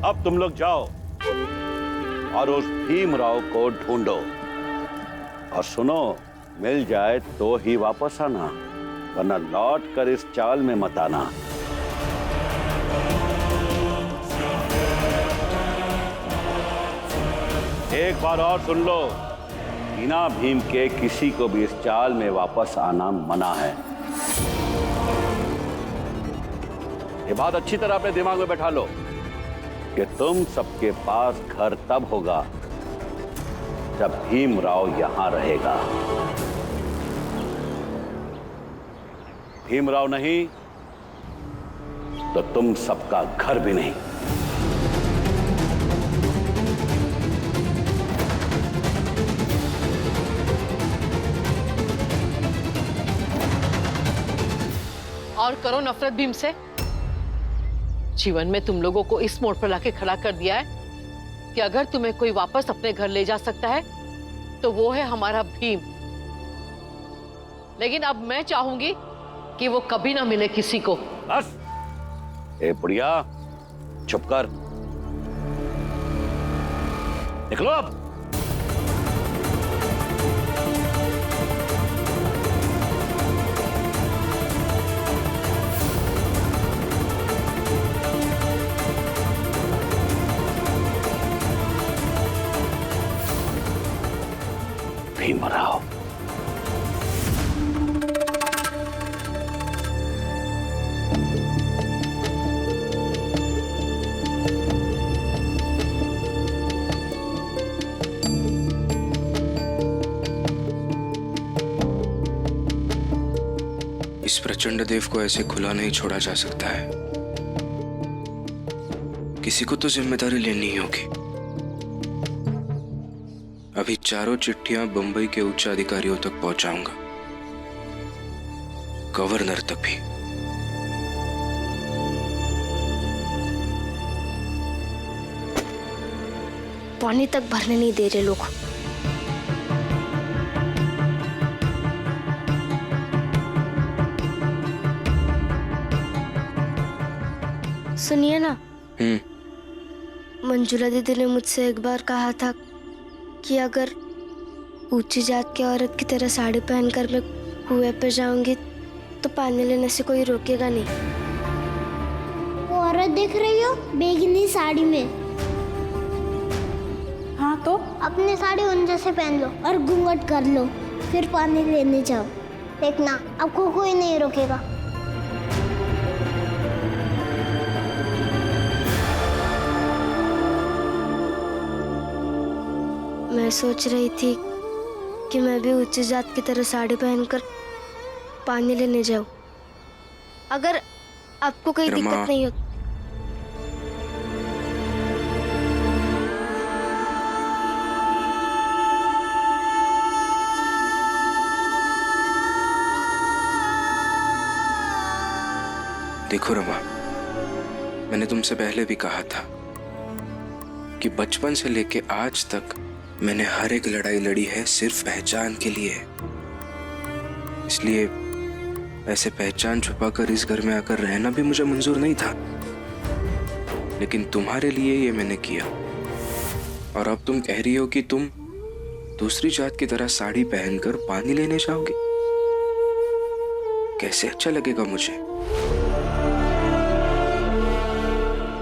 अब तुम लोग जाओ और उस भीमराव को ढूंढो, और सुनो, मिल जाए तो ही वापस आना, वरना लौट कर इस चाल में मत आना। एक बार और सुन लो, बिना भीम के किसी को भी इस चाल में वापस आना मना है। ये बात अच्छी तरह अपने दिमाग में बैठा लो कि तुम सबके पास घर तब होगा जब भीमराव यहां रहेगा। भीमराव नहीं तो तुम सबका घर भी नहीं। और करो नफरत भीम से। जीवन में तुम लोगों को इस मोड़ पर लाके खड़ा कर दिया है कि अगर तुम्हें कोई वापस अपने घर ले जा सकता है तो वो है हमारा भीम। लेकिन अब मैं चाहूंगी कि वो कभी ना मिले किसी को। बस ए बुढ़िया, चुप कर, निकलो अब। भीमराव, इस प्रचंड देव को ऐसे खुला नहीं छोड़ा जा सकता है। किसी को तो जिम्मेदारी लेनी ही होगी। अभी चारों चिट्ठियां बंबई के उच्च अधिकारियों तक पहुंचाऊंगा, गवर्नर तक भी। पानी तक भरने नहीं दे रहे लोग। सुनिए ना, मंजुला दीदी ने मुझसे एक बार कहा था कि अगर ऊंची जात की औरत की तरह साड़ी पहनकर मैं कुएं पे जाऊंगी तो पानी लेने से कोई रोकेगा नहीं। वो औरत देख रही हो बेगनी साड़ी में? हाँ तो अपनी साड़ी उन जैसे पहन लो और घूंघट कर लो, फिर पानी लेने जाओ। देखना आपको कोई नहीं रोकेगा। मैं सोच रही थी कि मैं भी उच्च जात की तरह साड़ी पहनकर पानी लेने जाऊं, अगर आपको कोई दिक्कत नहीं हो। देखो रमा, मैंने तुमसे पहले भी कहा था कि बचपन से लेके आज तक मैंने हर एक लड़ाई लड़ी है सिर्फ पहचान के लिए। इसलिए ऐसे पहचान छुपाकर इस घर में आकर रहना भी मुझे मंजूर नहीं था, लेकिन तुम्हारे लिए ये मैंने किया। और अब तुम कह रही हो कि तुम दूसरी जात की तरह साड़ी पहनकर पानी लेने जाओगे। कैसे अच्छा लगेगा मुझे।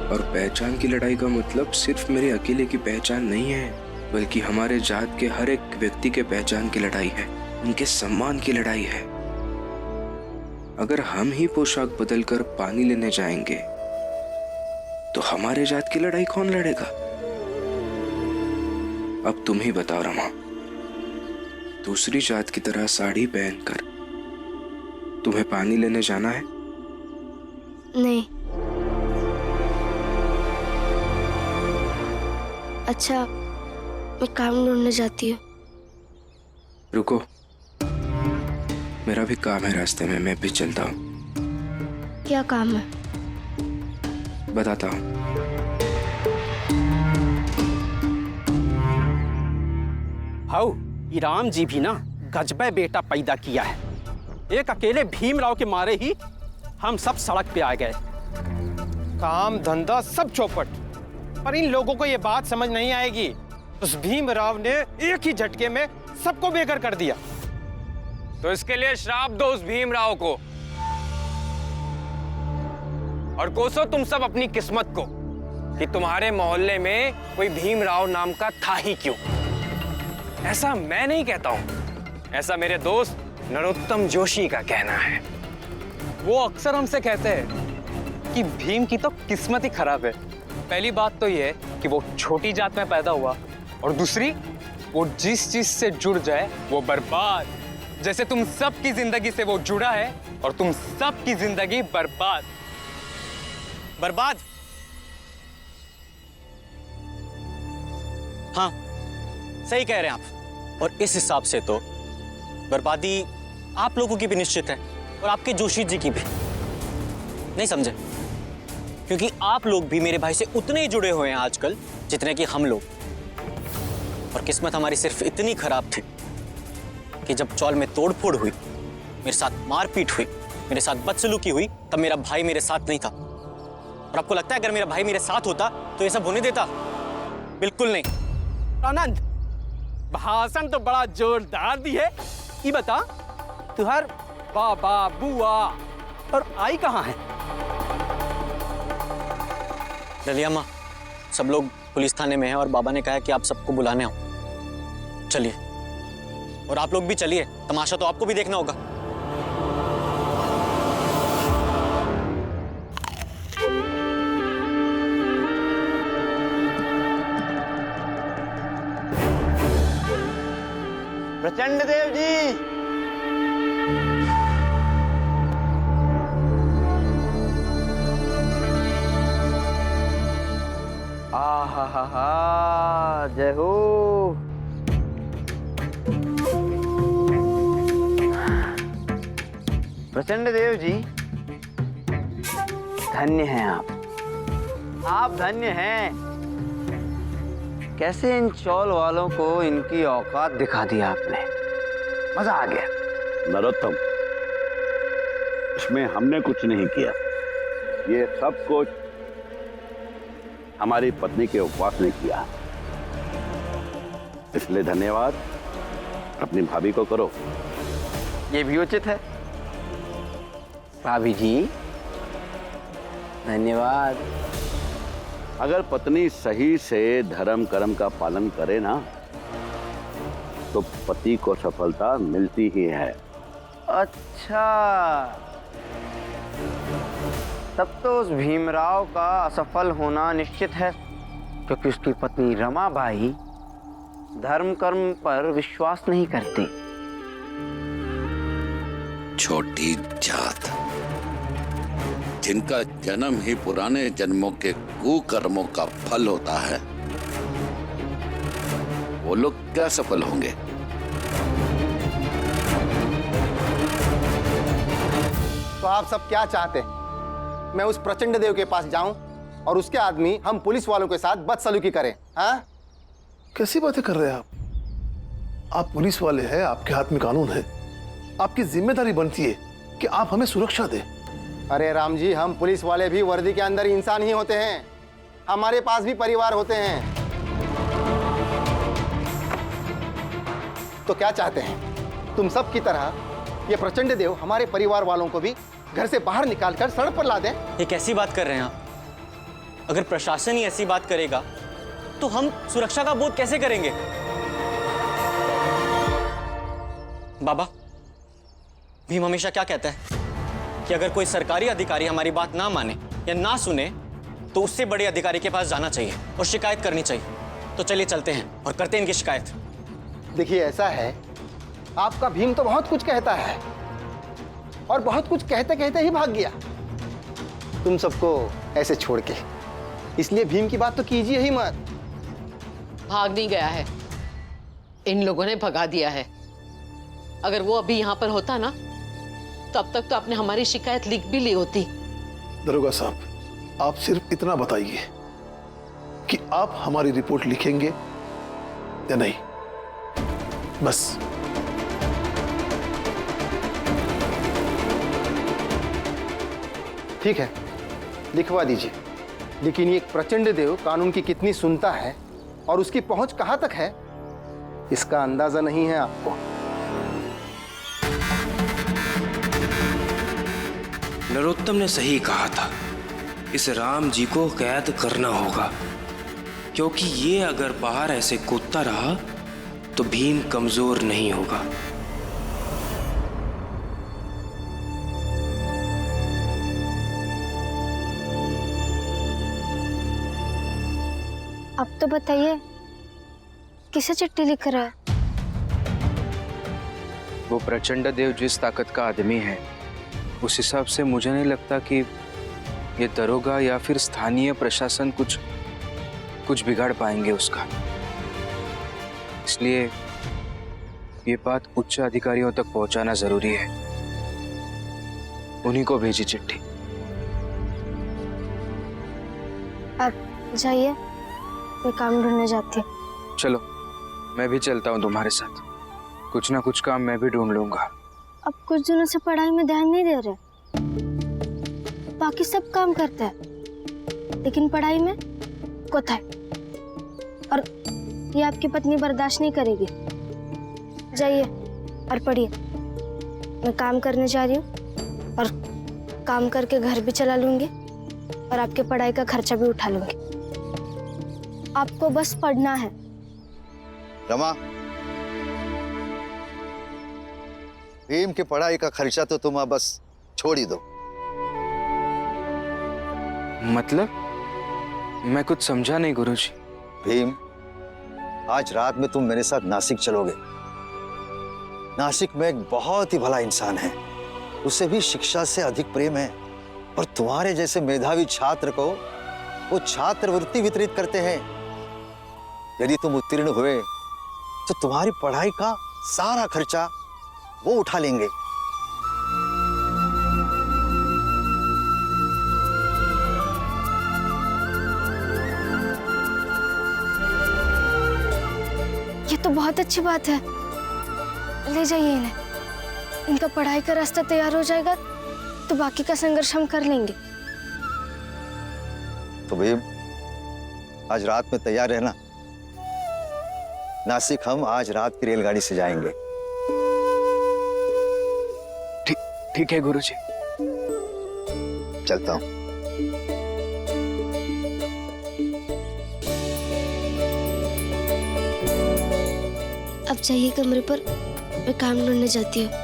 और पहचान की लड़ाई का मतलब सिर्फ मेरे अकेले की पहचान नहीं है, बल्कि हमारे जात के हर एक व्यक्ति के पहचान की लड़ाई है, उनके सम्मान की लड़ाई है। अगर हम ही पोशाक बदलकर पानी लेने जाएंगे तो हमारे जात की लड़ाई कौन लड़ेगा? अब तुम ही बताओ रमा, दूसरी जात की तरह साड़ी पहनकर तुम्हें पानी लेने जाना है? नहीं। अच्छा, मैं काम ढूंढने जाती हूँ। रुको, मेरा भी काम है रास्ते में, मैं भी चलता हूँ। क्या काम है? बताता हूँ। हाउ ये राम जी भी ना गजबे बेटा पैदा किया है। एक अकेले भीमराव के मारे ही हम सब सड़क पे आ गए। काम धंधा सब चौपट, पर इन लोगों को ये बात समझ नहीं आएगी। उस भीमराव ने एक ही झटके में सबको बेघर कर दिया। तो इसके लिए श्राप दो उस भीमराव को, और कोसो तुम सब अपनी किस्मत को कि तुम्हारे मोहल्ले में कोई भीमराव नाम का था ही क्यों। ऐसा मैं नहीं कहता हूं, ऐसा मेरे दोस्त नरोत्तम जोशी का कहना है। वो अक्सर हमसे कहते हैं कि भीम की तो किस्मत ही खराब है। पहली बात तो ये है कि वो छोटी जात में पैदा हुआ, और दूसरी वो जिस चीज से जुड़ जाए वो बर्बाद। जैसे तुम सब की जिंदगी से वो जुड़ा है और तुम सब की जिंदगी बर्बाद। बर्बाद? हाँ, सही कह रहे हैं आप। और इस हिसाब से तो बर्बादी आप लोगों की भी निश्चित है, और आपके जोशी जी की भी। नहीं समझे? क्योंकि आप लोग भी मेरे भाई से उतने ही जुड़े हुए हैं आजकल जितने कि हम लोग। और किस्मत हमारी सिर्फ इतनी खराब थी कि जब चौल में तोड़फोड़ हुई, मेरे साथ मारपीट हुई, मेरे साथ बदसलूकी हुई, तब मेरा भाई मेरे साथ नहीं था। और आपको लगता है अगर मेरा भाई मेरे साथ होता तो ये सब होने देता? बिल्कुल नहीं। आनंद, भाषण तो बड़ा जोरदार दी है। ये बता, तुहर बाबा बुआ और आई कहाँ है? रलिया माँ, सब लोग पुलिस थाने में हैं और बाबा ने कहा है कि आप सबको बुलाने आओ। चलिए, और आप लोग भी चलिए, तमाशा तो आपको भी देखना होगा। प्रचंड देव जी, आहा, जय हो। प्रचंड देव जी, धन्य हैं आप धन्य हैं। कैसे इन चौल वालों को इनकी औकात दिखा दी आपने, मजा आ गया। नरोत्तम, इसमें हमने कुछ नहीं किया, ये सब कुछ हमारी पत्नी के उपवास ने किया। इसलिए धन्यवाद अपनी भाभी को करो। ये भी उचित है। भाभी जी, धन्यवाद। अगर पत्नी सही से धर्म कर्म का पालन करे ना, तो पति को सफलता मिलती ही है। अच्छा, तब तो उस भीमराव का असफल होना निश्चित है, क्योंकि उसकी पत्नी रमाबाई धर्म कर्म पर विश्वास नहीं करती। छोटी जात, जिनका जन्म ही पुराने जन्मों के कुकर्मों का फल होता है, वो लोग क्या सफल होंगे? तो आप सब क्या चाहते हैं? मैं उस प्रचंड देव के पास जाऊं और उसके आदमी हम पुलिस वालों के साथ बदसलूकी करें? हाँ, कैसी बातें कर रहे हैं आप? आप पुलिस वाले हैं, आपके हाथ में कानून है, आपकी जिम्मेदारी बनती है कि आप हमें सुरक्षा दें। अरे राम जी, हम पुलिस वाले भी वर्दी के अंदर इंसान ही होते हैं, हमारे पास भी परिवार होते हैं। तो क्या चाहते हैं? तुम सब की तरह ये प्रचंड देव हमारे परिवार वालों को भी घर से बाहर निकालकर सड़क पर ला दें? ये कैसी बात कर रहे हैं आप? अगर प्रशासन ही ऐसी बात करेगा तो हम सुरक्षा का बोध कैसे करेंगे? बाबा, भीम हमेशा क्या कहता है कि अगर कोई सरकारी अधिकारी हमारी बात ना माने या ना सुने तो उससे बड़े अधिकारी के पास जाना चाहिए और शिकायत करनी चाहिए। तो चलिए चलते हैं और करते हैं इनकी शिकायत। देखिए, ऐसा है, आपका भीम तो बहुत कुछ कहता है और बहुत कुछ कहते कहते ही भाग गया तुम सबको ऐसे छोड़ के। इसलिए भीम की बात तो कीजिए ही मत। भाग नहीं गया है, इन लोगों ने भगा दिया है। अगर वो अभी यहाँ पर होता ना, तब तक तो आपने हमारी शिकायत लिख भी ली होती। दरोगा साहब, आप सिर्फ इतना बताइए कि आप हमारी रिपोर्ट लिखेंगे या नहीं, बस। ठीक है, लिखवा दीजिए। लेकिन ये प्रचंड देव कानून की कितनी सुनता है और उसकी पहुंच कहां तक है, इसका अंदाजा नहीं है आपको। नरोत्तम ने सही कहा था, इस राम जी को कैद करना होगा, क्योंकि ये अगर बाहर ऐसे कूदता रहा तो भीम कमजोर नहीं होगा। अब तो बताइए किसे चिट्ठी लिख रहा है? वो प्रचंड देव जिस ताकत का आदमी है, उस हिसाब से मुझे नहीं लगता कि ये दरोगा या फिर स्थानीय प्रशासन कुछ बिगाड़ पाएंगे उसका। इसलिए ये बात उच्च अधिकारियों तक पहुंचाना जरूरी है। उन्हीं को भेजी चिट्ठी। अब जाइए, मैं काम ढूंढने जाती हूँ। चलो, मैं भी चलता हूँ तुम्हारे साथ। कुछ ना कुछ काम मैं भी ढूंढ लूंगा। अब कुछ दिनों से पढ़ाई में ध्यान नहीं दे रहे, बाकी सब काम करते हैं लेकिन पढ़ाई में कोताही। और ये आपकी पत्नी बर्दाश्त नहीं करेगी। जाइए और पढ़िए, मैं काम करने जा रही हूँ और काम करके घर भी चला लूंगी और आपके पढ़ाई का खर्चा भी उठा लूंगी। आपको बस पढ़ना है। रमा, भीम की पढ़ाई का खर्चा तो तुम अब बस छोड़ ही दो। मतलब? मैं कुछ समझा नहीं गुरुजी। भीम, आज रात में तुम मेरे साथ नासिक चलोगे। नासिक में एक बहुत ही भला इंसान है, उसे भी शिक्षा से अधिक प्रेम है और तुम्हारे जैसे मेधावी छात्र को वो छात्रवृत्ति वितरित करते हैं। यदि तुम उत्तीर्ण हुए तो तुम्हारी पढ़ाई का सारा खर्चा वो उठा लेंगे। ये तो बहुत अच्छी बात है, ले जाइए इन्हें। इनका पढ़ाई का रास्ता तैयार हो जाएगा तो बाकी का संघर्ष हम कर लेंगे। तो भीम, आज रात में तैयार रहना। नासिक हम आज रात की रेलगाड़ी से जाएंगे। ठीक है गुरुजी। चलता हूं। अब जाइए कमरे पर, मैं काम ढूंढने जाती हूँ।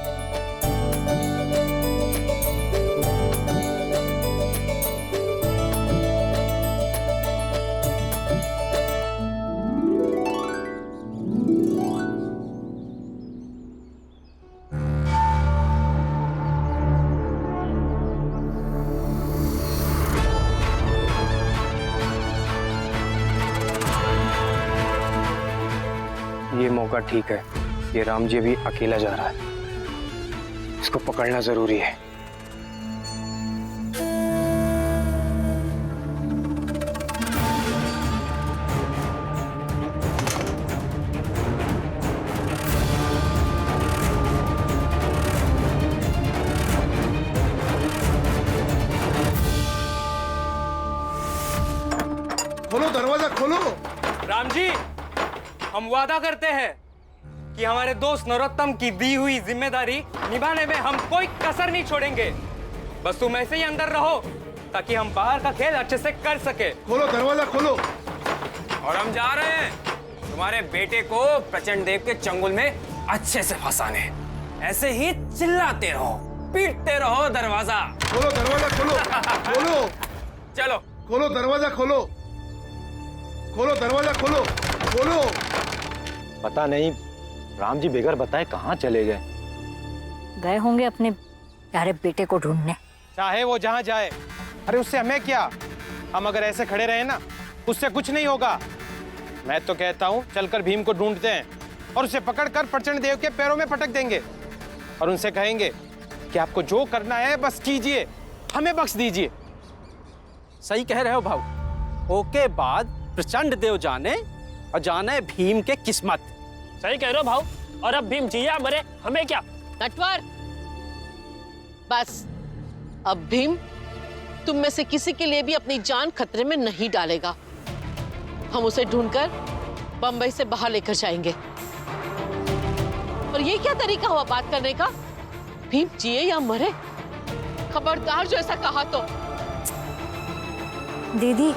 ये मौका ठीक है, ये राम जी भी अकेला जा रहा है, इसको पकड़ना जरूरी है। खोलो दरवाजा, खोलो। राम जी, हम वादा करते हैं कि हमारे दोस्त नरोत्तम की दी हुई जिम्मेदारी निभाने में हम कोई कसर नहीं छोड़ेंगे। बस तुम ऐसे ही अंदर रहो ताकि हम बाहर का खेल अच्छे से कर सके। खोलो दरवाजा, खोलो। और हम जा रहे हैं तुम्हारे बेटे को प्रचंड देव के चंगुल में अच्छे से फंसाने। ऐसे ही चिल्लाते रहो, पीटते रहो दरवाजा। खोलो दरवाजा, खोलो। खोलो। चलो, खोलो दरवाजा, खोलो। खोलो दरवाजा, खोलो। खोलो। पता नहीं राम जी बेगर बताए कहाँ चले गए। गए होंगे अपने प्यारे बेटे को ढूंढने। चाहे वो जहाँ जाए, अरे उससे हमें क्या? हम अगर ऐसे खड़े रहे ना, उससे कुछ नहीं होगा। मैं तो कहता हूँ चलकर भीम को ढूंढते हैं और उसे पकड़कर प्रचंड देव के पैरों में पटक देंगे और उनसे कहेंगे कि आपको जो करना है बस कीजिए, हमें बख्श दीजिए। सही कह रहे हो भाऊ। ओके बाद प्रचंड देव जाने और जाने भीम के किस्मत। सही कह रहे हो भाऊ। और अब भीम जिया मरे हमें क्या? नटवर, बस अब भीम तुम में से किसी के लिए भी अपनी जान खतरे में नहीं डालेगा। हम उसे ढूंढकर बंबई से बाहर लेकर जाएंगे। और ये क्या तरीका हुआ बात करने का? भीम जिए या मरे, खबरदार जो ऐसा कहा तो। दीदी,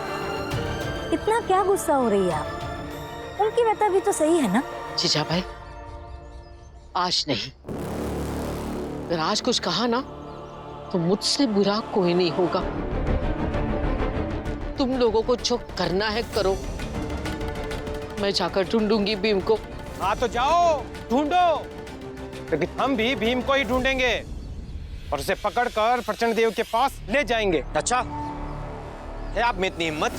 इतना क्या गुस्सा हो रही है आप? उनकी व्यथा भी तो सही है ना? जीजा भाई, आज नहीं। अगर आज कुछ कहा ना तो मुझसे बुरा कोई नहीं होगा। तुम लोगों को जो करना है करो। मैं जाकर ढूंढूंगी भीम को। हाँ तो जाओ ढूंढो, लेकिन हम भी भीम को ही ढूंढेंगे और उसे पकड़कर प्रचंड देव के पास ले जाएंगे। अच्छा है आप में इतनी हिम्मत?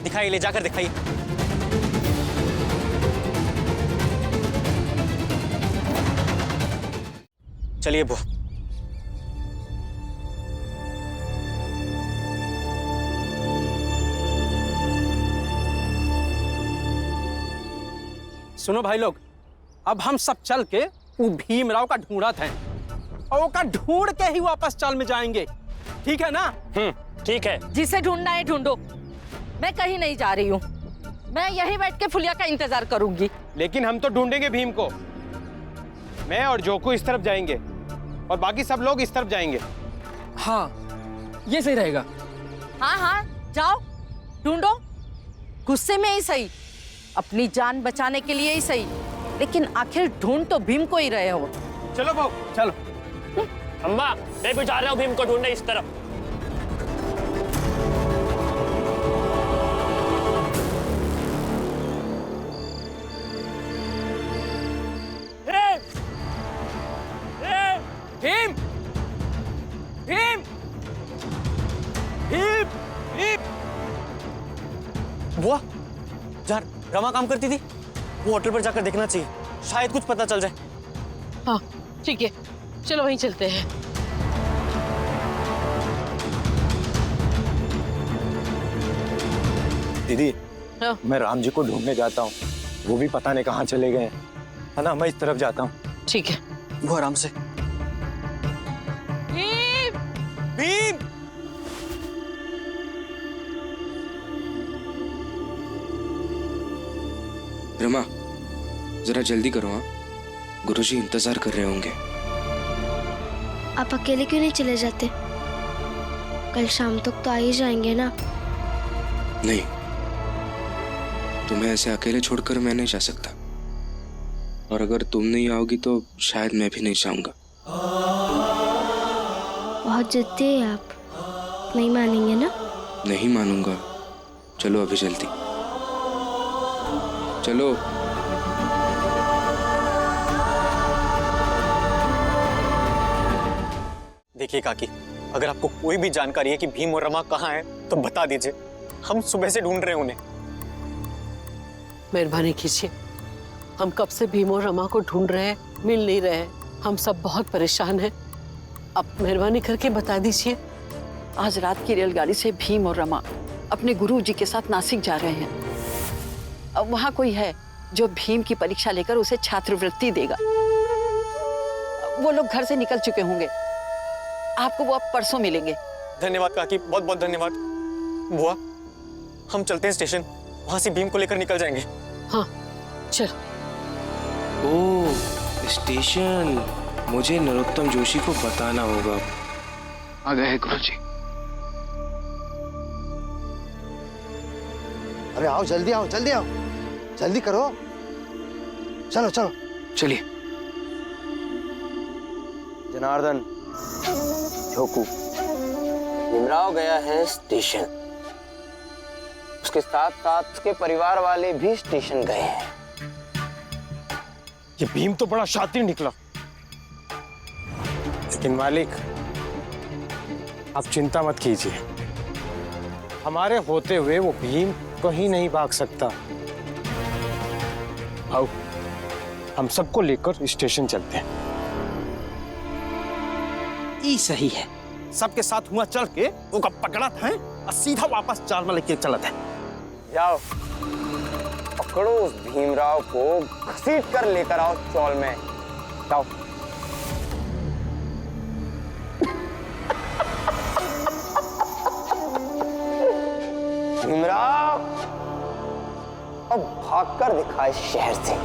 दिखाइए, ले जाकर दिखाइए। चलिए बुआ। सुनो भाई लोग, अब हम सब चल के वो भीमराव का ढूंढत हैं और वो का ढूंढ के ही वापस चाल में जाएंगे, ठीक है ना? ठीक है। जिसे ढूंढना है ढूंढो, मैं कहीं नहीं जा रही हूँ। मैं यहीं बैठ के फुलिया का इंतजार करूंगी। लेकिन हम तो ढूंढेंगे भीम को। मैं और जोकू इस तरफ जाएंगे और बाकी सब लोग इस तरफ जाएंगे। हाँ, ये सही रहेगा। हाँ हाँ, जाओ ढूंढो। गुस्से में ही सही, अपनी जान बचाने के लिए ही सही, लेकिन आखिर ढूंढ तो भीम को ही रहे हो। चलो भाऊ, चलो। अम्मा, मैं भी जा रहा हूँ भीम को ढूंढने इस तरफ। भीम! भीम! भीम! भीम! बुआ, जहाँ रमा काम करती थी वो होटल पर जाकर देखना चाहिए, शायद कुछ पता चल जाए। हाँ ठीक है, चलो वहीं चलते हैं। दीदी, हाँ? मैं राम जी को ढूंढने जाता हूँ, वो भी पता नहीं कहाँ चले गए हैं, है ना? मैं इस तरफ जाता हूँ। ठीक है। वो आराम से। भीम! भीम! रमा, जरा जल्दी करो। हाँ, गुरुजी इंतजार कर रहे होंगे। आप अकेले क्यों नहीं चले जाते? कल शाम तक तो आ ही जाएंगे ना। नहीं, तुम्हें ऐसे अकेले छोड़कर मैं नहीं जा सकता, और अगर तुम नहीं आओगी तो शायद मैं भी नहीं जाऊंगा। बहुत जिद्दी है आप, नहीं मानेंगे ना? नहीं मानूंगा। चलो अभी जल्दी चलो। देखिए काकी, अगर आपको कोई भी जानकारी है कि भीम और रमा कहाँ हैं, तो बता दीजिए। हम सुबह से ढूंढ रहे हैं उन्हें। मेहरबानी कीजिए, हम कब से भीम और रमा को ढूंढ रहे हैं, मिल नहीं रहे हैं। हम सब बहुत परेशान हैं। आप मेहरबानी करके बता दीजिए। आज रात की रेलगाड़ी से भीम और रमा अपने गुरुजी के साथ नासिक जा रहे हैं। अब वहाँ कोई है जो भीम की परीक्षा लेकर उसे छात्रवृत्ति देगा। वो लोग घर से निकल चुके होंगे, आपको वो अब परसों मिलेंगे। धन्यवाद काकी, बहुत बहुत धन्यवाद। बुआ, हम चलते हैं स्टेशन, वहां से भीम को लेकर निकल जाएंगे। हाँ चल। ओह, स्टेशन। मुझे नरोत्तम जोशी को बताना होगा। आ गए हैं गुरुजी। अरे आओ, जल्दी आओ, जल्दी आओ, जल्दी करो। चलो चलो, चलिए। जनार्दन, जोकू, भीमराव गया है स्टेशन। उसके साथ साथ उसके परिवार वाले भी स्टेशन गए हैं। ये भीम तो बड़ा शातिर निकला, लेकिन मालिक आप चिंता मत कीजिए, हमारे होते हुए वो भीम कहीं नहीं भाग सकता। आओ, हम सबको लेकर स्टेशन चलते हैं। ई सही है, सबके साथ हुआ चल के वो का पकड़त है और सीधा वापस चाल में लेके चलत है। जाओ, पकड़ो उस भीमराव को, घसीट कर लेकर आओ चौल में। जाओ। भागकर दिखा इस शहर से।